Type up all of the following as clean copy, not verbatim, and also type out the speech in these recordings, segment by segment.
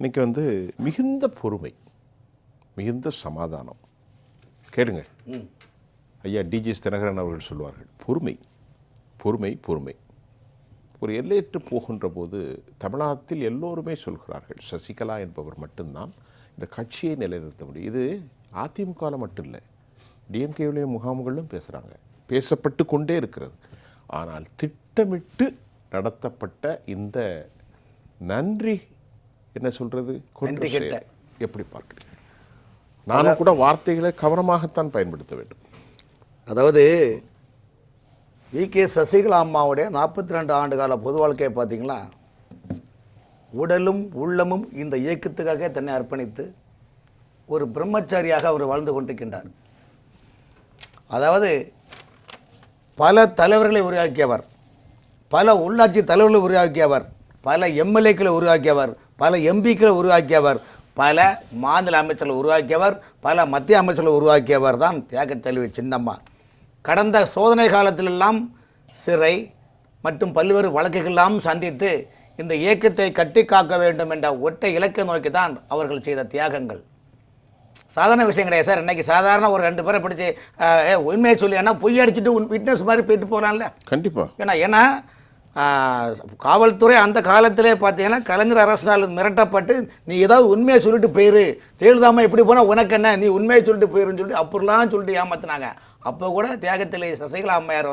இன்றைக்கி மிகுந்த பொறுமை, மிகுந்த சமாதானம். கேளுங்க, ஐயா டிஜிஎஸ் தினகரன் அவர்கள் சொல்வார்கள், பொறுமை பொறுமை பொறுமை. ஒரு எல்லையற்று போகின்ற போது தமிழ்நாட்டில் எல்லோருமே சொல்கிறார்கள், சசிகலா என்பவர் மட்டும்தான் இந்த கட்சியை நிலைநிறுத்த முடியும். இது அதிமுகவில் மட்டும் இல்லை, டிஎம்கேவுடைய முகாம்களிலும் பேசுகிறாங்க, பேசப்பட்டு கொண்டே இருக்கிறது. ஆனால் திட்டமிட்டு நடத்தப்பட்ட இந்த நன்றி என்ன சொல்கிறது எப்படி பார்க்குறீங்க? நானும் கூட வார்த்தைகளை கவனமாகத்தான் பயன்படுத்த வேண்டும். அதாவது வி.கே. சசிகலா அம்மாவுடைய 42 ஆண்டு கால பொது வாழ்க்கையை பார்த்தீங்களா, உடலும் உள்ளமும் இந்த இயக்கத்துக்காக தன்னை அர்ப்பணித்து ஒரு பிரம்மச்சாரியாக அவர் வாழ்ந்து கொண்டிருக்கின்றார். அதாவது பல தலைவர்களை உருவாக்கியவர், பல உள்ளாட்சி தலைவர்களை உருவாக்கியவர், பல எம்எல்ஏக்களை உருவாக்கியவர், பல எம்பிக்களை உருவாக்கியவர், பல மாநில அமைச்சர்களை உருவாக்கியவர், பல மத்திய அமைச்சர்களை உருவாக்கியவர் தான் தியாக தலைவி சின்னம்மா. கடந்த சோதனை காலத்திலெல்லாம் சிறை மற்றும் பல்வேறு வழக்குகளெல்லாம் சந்தித்து இந்த இயக்கத்தை கட்டி காக்க வேண்டும் என்ற ஒற்றை இலக்கை நோக்கி தான் அவர்கள் செய்த தியாகங்கள். சாதாரண விஷயம் கிடையாது சார். இன்றைக்கி சாதாரண ஒரு 2 பேரை பிடிச்சி உண்மையை சொல்லி ஏன்னா பொய் அடிச்சுட்டு விட்னஸ் மாதிரி போயிட்டு போகலாம்ல. கண்டிப்பாக. ஏன்னா காவல்துறை அந்த காலத்திலே பார்த்தீங்கன்னா கலைஞர் அரசினால் மிரட்டப்பட்டு நீ ஏதாவது உண்மையை சொல்லிட்டு போயிரு, ஜெயலலிதாமா இப்படி போனால் உனக்கு என்ன, நீ உண்மையை சொல்லிட்டு போயிருன்னு சொல்லிட்டு அப்படிலாம் சொல்லிட்டு ஏமாத்தினாங்க. அப்போ கூட தியாகத்திலே சசிகலா அம்மையார்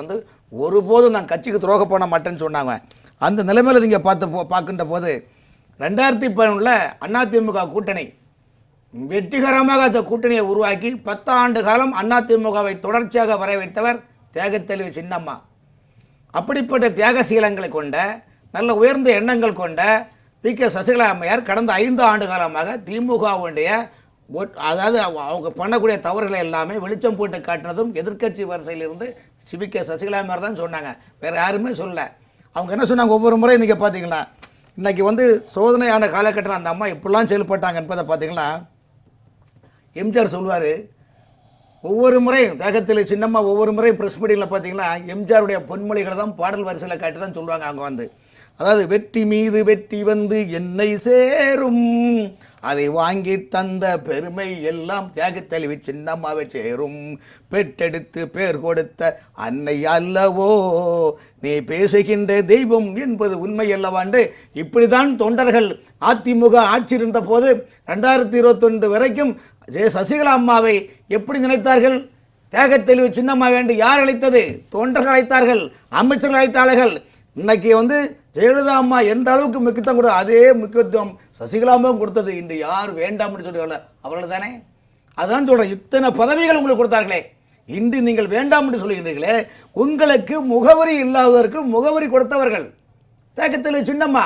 ஒருபோதும் நான் கட்சிக்கு துரோகம் பண்ண மாட்டேன்னு சொன்னாங்க. அந்த நிலைமையில் நீங்கள் பார்க்கின்ற போது 2011 அதிமுக கூட்டணி வெற்றிகரமாக அந்த கூட்டணியை உருவாக்கி 10 ஆண்டு காலம் அதிமுகவை தொடர்ச்சியாக வர வைத்தவர் தியாகத்தலைவி சின்னம்மா. அப்படிப்பட்ட தியாகசீலங்களை கொண்ட நல்ல உயர்ந்த எண்ணங்கள் கொண்ட வி.கே. சசிகலா அம்மையார் கடந்த 5 ஆண்டு காலமாக திமுகவுடைய அதாவது அவங்க பண்ணக்கூடிய தவறுகளை எல்லாமே வெளிச்சம் போட்டு காட்டினதும் எதிர்க்கட்சி வரிசையிலிருந்து வி.கே. சசிகலா அம்மையார் தான் சொன்னாங்க, வேறு யாருமே சொல்லலை. அவங்க என்ன சொன்னாங்க, ஒவ்வொரு முறை நீங்கள் பார்த்தீங்களா இன்றைக்கி சோதனையான காலகட்டத்தில் அந்த அம்மா எப்படிலாம் செயல்பட்டாங்க என்பதை பார்த்தீங்கன்னா எம்ஜிஆர் சொல்லுவார், ஒவ்வொரு முறையும் தியாகத்தில் சின்னம்மா ஒவ்வொரு முறையும் ப்ரெஸ் மீட்டிங்கில் பார்த்தீங்கன்னா எம்ஜிஆருடைய பொன்மொழிகளை தான் பாடல் வரிசையில் காட்டி தான் சொல்லுவாங்க. அவங்க அதாவது வெற்றி மீது வெற்றி என்னை சேரும், அதை வாங்கி தந்த பெருமை எல்லாம் தியாகத்தலைவி சின்னம்மாவை சேரும், பெற்றெடுத்து பேர் கொடுத்த அன்னை அல்லவோ நீ பேசுகின்ற தெய்வம் என்பது உண்மை அல்லவாண்டு இப்படி தான் தொண்டர்கள் அதிமுக ஆட்சி இருந்த போது 2021 வரைக்கும் சசிகலா அம்மாவை எப்படி நினைத்தார்கள்? தியாகத்தலைவி சின்னம்மா என்று யார் அழைத்தது? தொண்டர்கள் அழைத்தார்கள், அமைச்சர்கள் அழைத்தார்கள். இன்னைக்கு ஜெயலலிதா அம்மா எந்த அளவுக்கு முக்கியத்துவம் கொடுத்தா அதே முக்கியத்துவம் சசிகலா அம்மாவும் கொடுத்தது. இன்று யார் வேண்டாம்னு சொல்லுவாங்க அவர்கள் தானே. அதான் சொல்கிறேன், இத்தனை பதவிகள் உங்களுக்கு கொடுத்தார்களே, இன்று நீங்கள் வேண்டாம் என்று சொல்லுகிறீர்களே, உங்களுக்கு முகவரி இல்லாதவருக்கு முகவரி கொடுத்தவர்கள் தியாகத்தலைவி சின்னம்மா.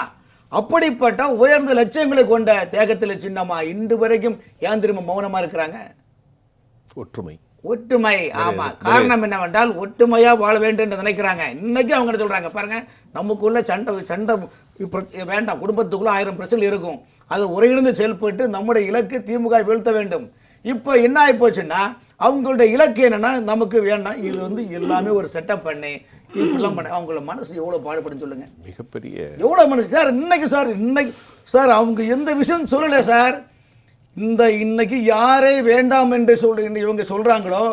அப்படிப்பட்ட உயர்ந்த லட்சியங்களை கொண்ட தியாகத்தில் சின்னம்மா இன்று வரைக்கும் ஏன் திரும்ப மௌனமாக இருக்கிறாங்க? ஒற்றுமை ஒற்றுமை. ஆமாம், காரணம் என்னவென்றால் ஒற்றுமையாக வாழ வேண்டும் என்று நினைக்கிறாங்க. இன்னைக்கு அவங்க சொல்கிறாங்க பாருங்க, நமக்குள்ள சண்டை வேண்டாம், குடும்பத்துக்குள்ள 1000 பிரச்சனை இருக்கும், அது ஒருங்கிணைந்து செயல்பட்டு நம்முடைய இலக்கு திமுக வீழ்த்த வேண்டும். இப்போ என்ன ஆகி போச்சுன்னா அவங்களுடைய இலக்கு என்னன்னா நமக்கு வேண்டாம், இது எல்லாமே ஒரு செட்டப் பண்ணி இப்படிலாம் பண்ண அவங்கள மனசு எவ்வளோ பாடுபடுன்னு சொல்லுங்க. மிகப்பெரிய எவ்வளோ மனசு சார். இன்னைக்கு சார் அவங்க எந்த விஷயம் சொல்லலை சார். இன்னைக்கு யாரை வேண்டாம் என்று இவங்க சொல்கிறாங்களோ,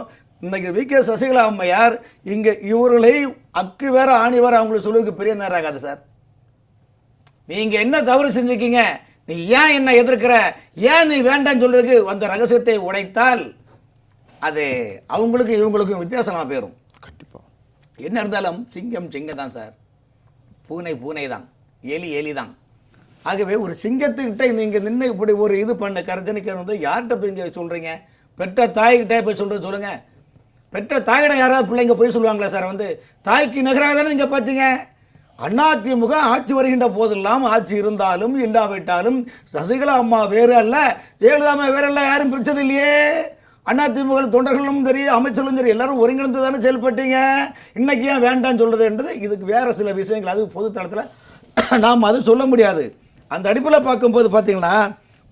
இன்னைக்கு வி.கே. சசிகலா அம்மையார் இங்கே இவர்களை அக்கு வேற ஆணி வேற அவங்களுக்கு சொல்லுறதுக்கு பெரிய நேரம் ஆகாது சார். நீங்கள் என்ன தவறு செஞ்சுக்கீங்க, நீ ஏன் என்ன எதிர்க்கிற, ஏன் நீ வேண்டாம்னு சொல்றதுக்கு அந்த ரகசியத்தை உடைத்தால் அது அவங்களுக்கும் இவங்களுக்கும் வித்தியாசமாக போயிடும். கண்டிப்பாக. என்ன இருந்தாலும் சிங்கம் சிங்கம் தான் சார், பூனை பூனை தான், எலி எலி தான். ஆகவே ஒரு சிங்கத்துக்கிட்ட நீங்கள் நின்று இப்படி ஒரு இது பண்ண கர்ஜனிக்க யார்கிட்ட போய் இங்கே சொல்கிறீங்க? பெற்ற தாய்கிட்டே போய் சொல்லுங்கள். பெற்ற தாயிடம் யாராவது பிள்ளைங்க போய் சொல்லுவாங்களா சார்? தாய்க்கு நிகராக தானே நீங்கள் பார்த்தீங்க. அதிமுக ஆட்சி வருகின்ற போதெல்லாம், ஆட்சி இருந்தாலும் இல்லாவிட்டாலும் சசிகலா அம்மா வேறு அல்ல, ஜெயலலிதா அம்மா வேறு அல்ல, யாரும் பிரிச்சது இல்லையே. அதிமுக தொண்டர்களும் சரி, அமைச்சர்களும் சரி, எல்லாரும் ஒருங்கிணைந்து தானே செயல்பட்டீங்க. இன்னைக்கு ஏன் வேண்டான்னு சொல்றது என்றது இதுக்கு வேற சில விஷயங்கள், அது பொது தளத்தில் நாம் அது சொல்ல முடியாது. அந்த அடிப்பில் பார்க்கும்போது பார்த்தீங்கன்னா,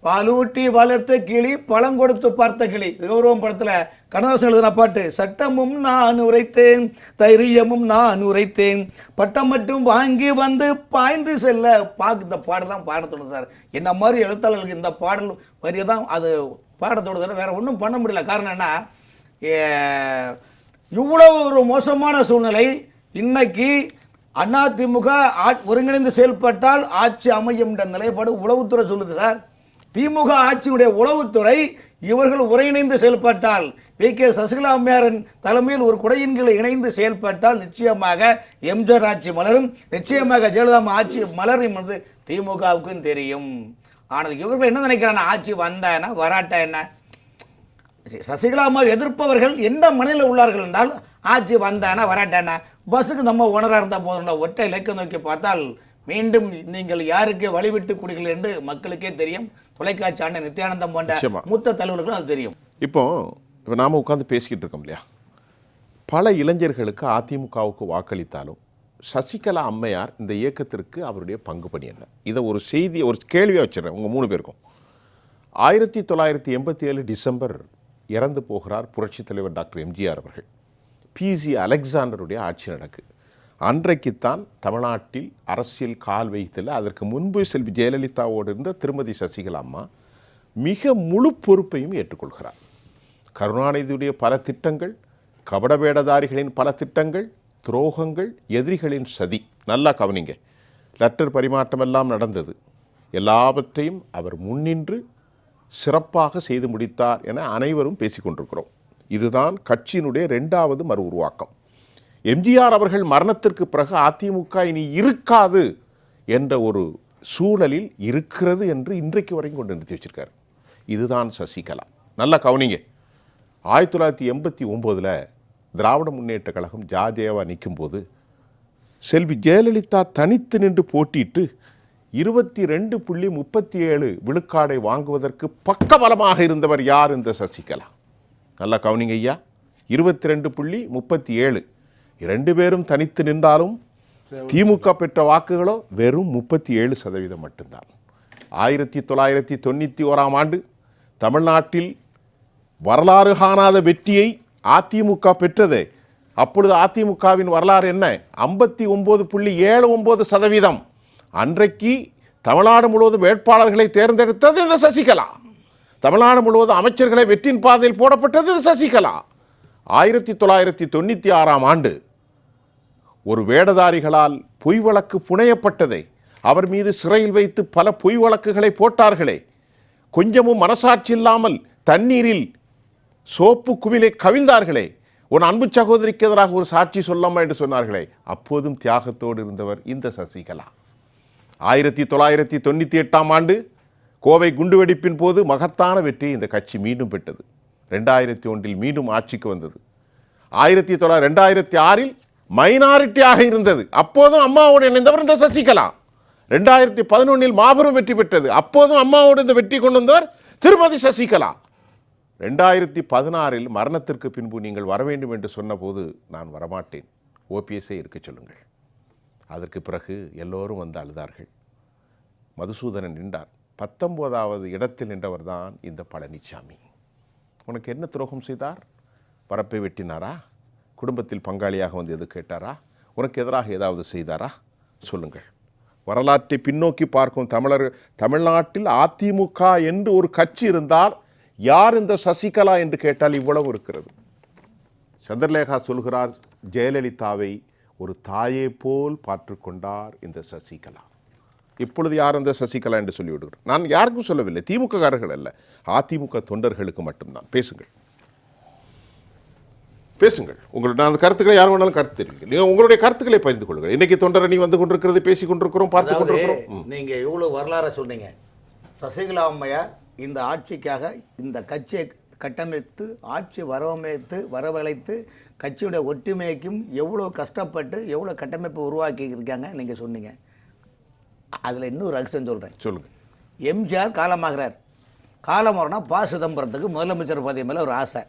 பாலூட்டி வளர்த்த கிளி பழம் கொடுத்து பார்த்த கிளி கௌரவம் படத்தில் கண்ணதாசன் எழுதின பாட்டு, சட்டமும் நான் உரைத்தேன் தைரியமும் நான் உரைத்தேன் பட்டம் மட்டும் வாங்கி வந்து பாய்ந்து செல்ல இந்த பாடல் தான் பாட தோணுது சார். என்ன மாதிரி எழுத்தாளர்களுக்கு இந்த பாடல் வரியை தான் அது பாட தோணுது, வேற ஒன்றும் பண்ண முடியல. காரணம் என்ன, இவ்வளோ ஒரு மோசமான சூழ்நிலை. இன்னைக்கு அதிமுக ஒருங்கிணைந்து செயல்பட்டால் ஆட்சி அமையும் என்ற நிலைப்பாடு உளவுத்துறை சொல்லுது சார். திமுக ஆட்சியுடைய உளவுத்துறை இவர்கள் ஒருங்கிணைந்து செயல்பட்டால், வி.கே. சசிகலா அம்மையாரின் தலைமையில் ஒரு குடையின் கீழ் இணைந்து செயல்பட்டால் நிச்சயமாக எம்ஜிஆர் ஆட்சி மலரும், நிச்சயமாக ஜெயலலிதா ஆட்சி மலரும் என்று திமுகவுக்கும் தெரியும். ஆனால் இவர்கள் என்ன நினைக்கிறாங்க, ஆட்சி வந்தா என்ன வராட்டா என்ன. சசிகலா அம்மா எதிர்ப்பவர்கள் எந்த மனையில் உள்ளார்கள் என்றால், ஆட்சி வந்தானா வராட்டானா பஸ்ஸுக்கு நம்ம ஓனராக இருந்தால் போதும், ஒற்றை இலக்க நோக்கி பார்த்தால் மீண்டும் நீங்கள் யாருக்கு வழிவிட்டு குடிகள் என்று மக்களுக்கே தெரியும். தொலைக்காட்சி ஆண்ட நித்யானந்தம் போன்ற மூத்த தலைவர்களும் அது தெரியும். இப்போ நாம உட்காந்து பேசிக்கிட்டு இருக்கோம் இல்லையா, பல இளைஞர்களுக்கு அதிமுகவுக்கு வாக்களித்தாலும் சசிகலா அம்மையார் இந்த இயக்கத்திற்கு அவருடைய பங்கு பணி என்ன, இதை ஒரு செய்தி ஒரு கேள்வியாக வச்சிடறேன் உங்கள் 3 பேருக்கும். 1987 டிசம்பர் இறந்து போகிறார் புரட்சித் தலைவர் டாக்டர் எம்ஜிஆர் அவர்கள். பிசி அலெக்சாண்டருடைய ஆட்சி நடக்கு. அன்றைக்குத்தான் தமிழ்நாட்டில் அரசியல் கால் வைத்தல. அதற்கு முன்பு செல்வி ஜெயலலிதாவோடு இருந்த திருமதி சசிகலா அம்மா மிக முழு பொறுப்பையும் ஏற்றுக்கொள்கிறார். கருணாநிதியுடைய பல திட்டங்கள், கபடவேடதாரிகளின் பல திட்டங்கள், துரோகங்கள், எதிரிகளின் சதி, நல்லா கவனிங்க, லெட்டர் பரிமாற்றமெல்லாம் நடந்தது. எல்லாவற்றையும் அவர் முன்னின்று சிறப்பாக செய்து முடித்தார் என அனைவரும் பேசிக்கொண்டிருக்கிறோம். இதுதான் கட்சியினுடைய 2வது மறு உருவாக்கம். எம்ஜிஆர் அவர்கள் மரணத்திற்கு பிறகு அதிமுக இனி இருக்காது என்ற ஒரு சூழலில் இருக்கிறது என்று இன்றைக்கு வரைக்கும் கொண்டு நிறுத்தி வச்சிருக்கார். இதுதான் சசிகலா. நல்லா கவனிங்க. 1989 திராவிட முன்னேற்ற கழகம் ஜாஜேவா நிற்கும் போது செல்வி ஜெயலலிதா தனித்து நின்று போட்டியிட்டு 22.37 விழுக்காடை வாங்குவதற்கு பக்கபலமாக இருந்தவர் யார்? இந்த சசிகலா. நல்லா கவனிங்க ஐயா. 22.37. 2 பேரும் தனித்து நின்றாலும் திமுக பெற்ற வாக்குகளோ வெறும் 37% மட்டும்தான். 1991ஆம் ஆண்டு தமிழ்நாட்டில் வரலாறு காணாத வெற்றியை அதிமுக பெற்றது. அப்பொழுது அதிமுகவின் வரலாறு என்ன? 59.79%. அன்றைக்கு தமிழ்நாடு முழுவதும் வேட்பாளர்களை தேர்ந்தெடுத்தது இந்த சசிகலா. தமிழ்நாடு முழுவதும் அமைச்சர்களை வெற்றியின் பாதையில் போடப்பட்டது சசிகலா. 1996ஆம் ஆண்டு ஒரு வேடதாரிகளால் பொய் வழக்கு புனையப்பட்டதை, அவர் மீது சிறையில் வைத்து பல பொய் வழக்குகளை போட்டார்களே, கொஞ்சமும் மனசாட்சி இல்லாமல் தண்ணீரில் சோப்பு குவிலை கவிழ்ந்தார்களே, உன் அன்பு சகோதரிக்கு எதிராக ஒரு சாட்சி சொல்லாமா என்று சொன்னார்களே, அப்போதும் தியாகத்தோடு இருந்தவர் இந்த சசிகலா. 1998ஆம் ஆண்டு கோவை குண்டுவெடிப்பின் போது மகத்தான வெற்றியை இந்த கட்சி மீண்டும் பெற்றது. 2001 மீண்டும் ஆட்சிக்கு வந்தது. 2006 மைனாரிட்டியாக இருந்தது. அப்போதும் அம்மாவோடு இணைந்தவர் இந்த சசிகலா. 2011 மாபெரும் வெற்றி பெற்றது. அப்போதும் அம்மாவோடு இந்த வெற்றி கொண்டு வந்தவர் திருமதி சசிகலா. 2016 மரணத்திற்கு பின்பு நீங்கள் வர வேண்டும் என்று சொன்னபோது நான் வரமாட்டேன், ஓபிஎஸ்ஸே இருக்க சொல்லுங்கள். அதற்கு பிறகு எல்லோரும் வந்து அழுதார்கள். மதுசூதனன் நின்றார். 19வது இடத்தில் நின்றவர் தான் இந்த பழனிசாமி. உனக்கு என்ன துரோகம் செய்தார்? பரப்பை வெட்டினாரா? குடும்பத்தில் பங்காளியாக வந்து எது கேட்டாரா? உனக்கு எதிராக ஏதாவது செய்தாரா? சொல்லுங்கள். வரலாற்றை பின்னோக்கி பார்க்கும் தமிழ்நாட்டில் அதிமுக என்று ஒரு கட்சி இருந்தால் யார் இந்த சசிகலா என்று கேட்டால் இவ்வளவு இருக்கிறது. சந்திரலேகா சொல்கிறார், ஜெயலலிதாவை ஒரு தாயை போல் பார்த்துக்கொண்டார் இந்த சசிகலா. இப்பொழுது யார் அந்த சசிகலா என்று சொல்லிவிடுகிறேன். நான் யாருக்கும் சொல்லவில்லை, திமுக காரர்கள் அல்ல, அதிமுக தொண்டர்களுக்கு மட்டும்தான். பேசுங்கள், பேசுங்கள். உங்களுடைய அந்த கருத்துக்களை யார் வேணாலும் கருத்து தெரிவிங்க. நீங்கள் உங்களுடைய கருத்துக்களை பகிர்ந்து கொள்ளுங்கள். இன்னைக்கு தொண்டரணி வந்து கொண்டிருக்கிறது, பேசி கொண்டிருக்கிறோம், பார்த்து கொண்டிருக்கிறோம். நீங்கள் இவ்வளோ வரலாறு சொன்னீங்க. சசிகலா அம்மையார் இந்த ஆட்சிக்காக இந்த கட்சியை கட்டமைத்து ஆட்சி வரவழைத்து கட்சியுடைய ஒற்றுமைக்கும் எவ்வளோ கஷ்டப்பட்டு எவ்வளோ கட்டமைப்பு உருவாக்கி இருக்காங்க நீங்கள் சொன்னீங்க. அதில் இன்னொரு ரகசியம் சொல்கிறேன். சொல்லுங்கள். எம்ஜிஆர் காலமாகிறார். காலமாகனா ப. சிதம்பரத்துக்கு முதலமைச்சர் பதவி மேலே ஒரு ஆசை.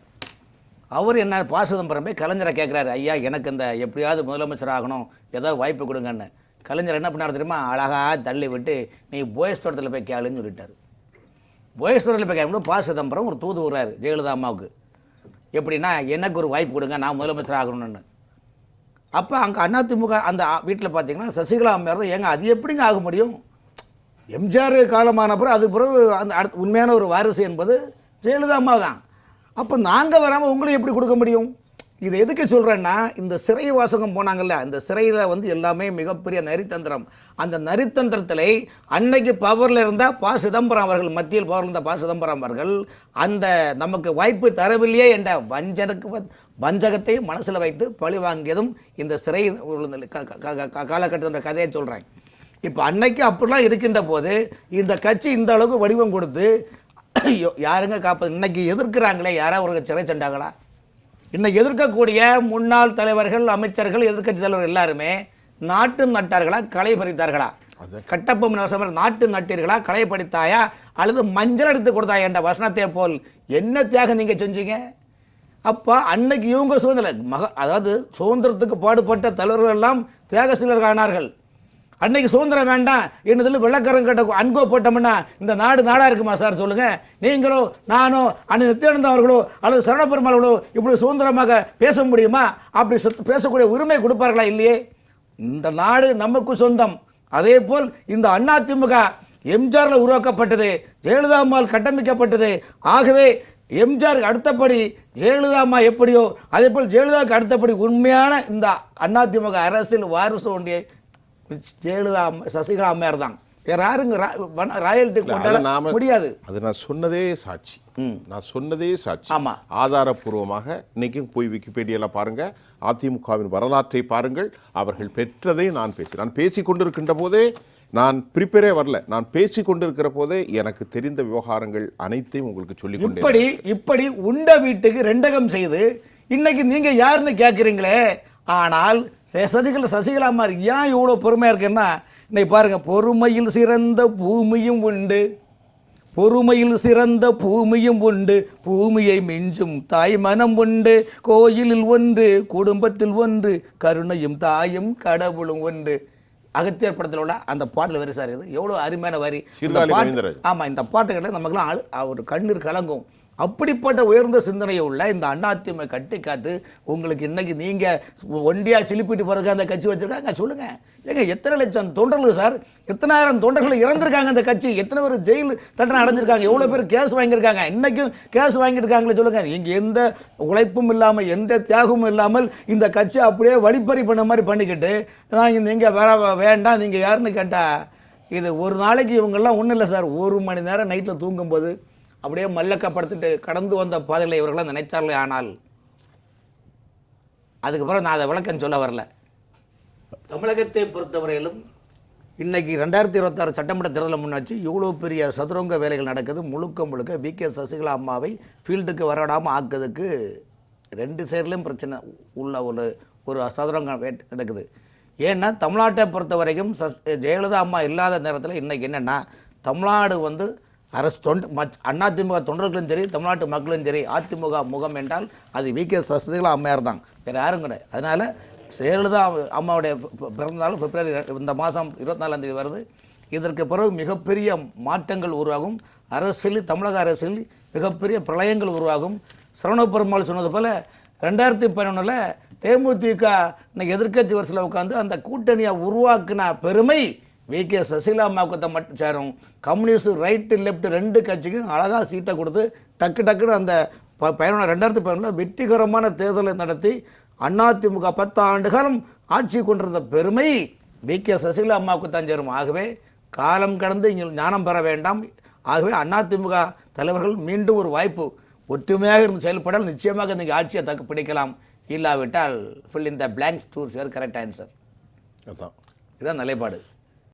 அவர் என்ன, ப. சிதம்பரம் போய் கலைஞரை கேட்குறாரு, ஐயா எனக்கு இந்த எப்படியாவது முதலமைச்சர் ஆகணும், ஏதாவது வாய்ப்பு கொடுங்கன்னு. கலைஞர் என்ன பண்ணார் தெரியுமா? அழகாக தள்ளி விட்டு நீ போயஸ் தோட்டத்தில் போய் கேளுன்னு சொல்லிட்டார். போயஸ் தோட்டத்தில் போய் கேட்கணும். ப. சிதம்பரம் ஒரு தூது விடுறாரு ஜெயலலிதா அம்மாவுக்கு. எப்படின்னா எனக்கு ஒரு வாய்ப்பு கொடுங்க, நான் முதலமைச்சர் ஆகணும்னு. அப்போ அங்கே அதிமுக அந்த வீட்டில் பார்த்தீங்கன்னா சசிகலா அம்மையார் தான். ஏங்க அது எப்படிங்க ஆக முடியும்? எம்ஜிஆர் காலமான பிறகு அது பிறகு அந்த அடுத்த உண்மையான ஒரு வாரிசு என்பது ஜெயலலிதா அம்மா தான். அப்போ நாங்கள் வராமல் உங்களுக்கு எப்படி கொடுக்க முடியும்? இதை எதுக்கு சொல்கிறேன்னா, இந்த சிறை வாசகம் போனாங்கல்ல, அந்த சிறையில் வந்து எல்லாமே மிகப்பெரிய நரித்தந்திரம். அந்த நரித்தந்திரத்தில் அன்னைக்கு பவரில் இருந்த ப. சிதம்பரம் அவர்கள், மத்தியில் பவரில் இருந்த ப. சிதம்பரம் அவர்கள் அந்த நமக்கு வாய்ப்பு தரவில்லையே என்ற வஞ்சகத்தை மனசில் வைத்து பழி வாங்கியதும் இந்த சிறை காலகட்டத்தோட கதையை சொல்கிறேன். இப்போ அன்னைக்கு அப்படிலாம் இருக்கின்ற போது இந்த கட்சி இந்த அளவுக்கு வடிவம் கொடுத்து யாருங்க காப்பது? இன்னைக்கு எதிர்க்கிறாங்களே, யாராவது ஒரு சிறை சென்றாங்களா? இன்னைக்கு எதிர்க்கக்கூடிய முன்னாள் தலைவர்கள், அமைச்சர்கள், எதிர்க்கட்சி தலைவர்கள் எல்லாருமே நாட்டு நட்டார்களா, களை பறித்தார்களா? கட்டப்பொம்மன் வசம் நாட்டு நட்டீர்களா, களை பறித்தாயா, அல்லது மஞ்சள் எடுத்து கொடுத்தாயா என்ற வசனத்தை போல் என்ன தியாகம் நீங்கள் செஞ்சீங்க? அப்போ அன்னைக்கு இவங்க சுதந்திர அதாவது சுதந்திரத்துக்கு பாடுபட்ட தலைவர்கள் எல்லாம் தியாகசீலர்கள் ஆனார்கள். அன்னைக்கு சுதந்திரம் வேண்டாம் என்னதில் வெள்ளக்காரங்கிட்ட அன்போ போட்டோம்னா இந்த நாடு நாடாக இருக்குமா சார்? சொல்லுங்கள். நீங்களோ நானோ அன்னை நித்யானந்தா அவர்களோ அல்லது சரணபெருமாளோ இப்படி சுதந்திரமாக பேச முடியுமா? அப்படி பேசக்கூடிய உரிமை கொடுப்பார்களா? இல்லையே. இந்த நாடு நமக்கு சொந்தம். அதே போல் இந்த அதிமுக எம்ஜிஆரில் உருவாக்கப்பட்டது, ஜெயலலிதா அம்மாள் கட்டமைக்கப்பட்டது. ஆகவே எம்ஜிஆருக்கு அடுத்தபடி ஜெயலலிதா அம்மா எப்படியோ அதே போல் ஜெயலலிதாவுக்கு அடுத்தபடி உண்மையான இந்த அதிமுக அரசியல் வாரிசு ஒன்றிய ஜெயலலிதா சசிகலா அம்மையார் தான். வேற யாருங்க ராயல்டி கொண்டாட முடியாது. அது நான் சொன்னதே சாட்சி. நான் சொன்னதே சாட்சி. ஆமா, ஆதாரப்பூர்வமாக இன்னைக்கும் போய் விக்கிபீடியால பாருங்க, அதிமுகவின் வரலாற்றை பாருங்கள். அவர்கள் பெற்றதை நான் பேசிக் கொண்டிருக்கின்ற போதே நான் ப்ரிப்பேரே வரல. நான் பேசிக் கொண்டிருக்கிற போதே எனக்கு தெரிந்த விவகாரங்கள் அனைத்தையும் உங்களுக்கு சொல்லிக் கொண்டே இப்படி உண்ட வீட்டுக்கு ரெண்டகம் செய்து இன்னைக்கு நீங்க யாருன்னு கேட்குறீங்களே. ஆனால் சசிகலா அம்மா ஏன் இவ்வளோ பொறுமையாக இருக்குன்னா, இன்னைக்கு பாருங்க, பொறுமையில் சிறந்த பூமியும் உண்டு, பொறுமையில் சிறந்த பூமியும் உண்டு, பூமியை மிஞ்சும் தாய் மனம் உண்டு, கோயிலில் ஒன்று குடும்பத்தில் ஒன்று, கருணையும் தாயும் கடவுளும் ஒன்று. அகத்தியர் படத்தில் உள்ள அந்த பாட்டில் வரி சார், இது எவ்வளோ அருமையான வரி. ஆமாம், இந்த பாட்டுக்கிட்ட நமக்குலாம் ஒரு கண்ணீர் கலங்கும். அப்படிப்பட்ட உயர்ந்த சிந்தனையை உள்ள இந்த அதிமுக கட்டி காத்து உங்களுக்கு இன்னைக்கு நீங்கள் ஒண்டியா சிலிப்பிட்டு போகிறதுக்கு அந்த கட்சி வச்சுருக்காங்க. சொல்லுங்கள் ஏங்க, எத்தனை லட்சம் தொண்டர்கள் சார், எத்தனாயிரம் தொண்டர்கள் இறந்துருக்காங்க அந்த கட்சி, எத்தனை பேர் ஜெயில் தண்டனை அடைஞ்சிருக்காங்க, எவ்வளோ பேர் கேஸ் வாங்கியிருக்காங்க, இன்றைக்கும் கேஸ் வாங்கியிருக்காங்களே. சொல்லுங்கள், இங்கே எந்த உழைப்பும் இல்லாமல் எந்த தியாகமும் இல்லாமல் இந்த கட்சி அப்படியே வழிப்பறி பண்ண மாதிரி பண்ணிக்கிட்டு நீங்கள் வேண்டாம் நீங்கள் யாருன்னு கேட்டால், இது ஒரு நாளைக்கு இவங்கெல்லாம் ஒன்றும் இல்லை சார், 1 மணி நேரம் நைட்டில் தூங்கும்போது அப்படியே மல்லக்கப்படுத்திட்டு கடந்து வந்த பாதையில் இவர்களாம் நினைச்சார்களே. ஆனால் அதுக்கப்புறம் நான் அதை விளக்கம் சொல்ல வரல. தமிழகத்தை பொறுத்தவரையிலும் இன்னைக்கு 2026 சட்டமன்ற தேர்தலை முன்னாச்சு இவ்வளோ பெரிய சதுரங்க வேலைகள் நடக்குது. முழுக்க வி.கே. சசிகலா அம்மாவை ஃபீல்டுக்கு வரவிடாமல் ஆக்குறதுக்கு 2 சைட்லையும் பிரச்சனை உள்ள ஒரு சதுரங்கம் நடக்குது. ஏன்னா தமிழ்நாட்டை பொறுத்த வரைக்கும் ஜெயலலிதா அம்மா இல்லாத நேரத்தில் இன்றைக்கி என்னென்னா, தமிழ்நாடு வந்து அரசு அதிமுக தொண்டர்களும் சரி, தமிழ்நாட்டு மக்களும் சரி, அதிமுக முகம் என்றால் அது வி.கே. சசிகலா அம்மையார் தான், வேறு யாரும் கிடையாது. அதனால் ஜெயலலிதா அம்மாவுடைய பிறந்தநாள் பிப்ரவரி இந்த மாதம் 24ஆம் தேதி வருது. இதற்கு பிறகு மிகப்பெரிய மாற்றங்கள் உருவாகும். அரசியல், தமிழக அரசியல் மிகப்பெரிய பிரளயங்கள் உருவாகும். சரவணபெருமாள் சொன்னது போல் 2011 தேமுதிக இன்னைக்கு எதிர்க்கட்சி வரிசையில் உட்காந்து அந்த கூட்டணியை உருவாக்கின பெருமை வி.கே. சசிகலா அம்மாவுக்கு தான் மட்டும் சேரும். கம்யூனிஸ்ட் ரைட்டு லெஃப்ட் 2 கட்சிக்கும் அழகாக சீட்டை கொடுத்து டக்குன்னு அந்த 2011 வெற்றிகரமான தேர்தலை நடத்தி அதிமுக 10 ஆண்டு காலம் ஆட்சி கொண்டிருந்த பெருமை வி.கே. சசிகலா அம்மாவுக்கு தான் சேரும். ஆகவே காலம் கடந்து இங்கே ஞானம் பெற வேண்டாம். ஆகவே அதிமுக தலைவர்கள் மீண்டும் ஒரு வாய்ப்பு, ஒற்றுமையாக இருந்து செயல்பட்டால் நிச்சயமாக நீங்கள் ஆட்சியை தக்க பிடிக்கலாம். இல்லாவிட்டால் fill in the blanks to your correct answer. இதுதான் நிலைப்பாடு.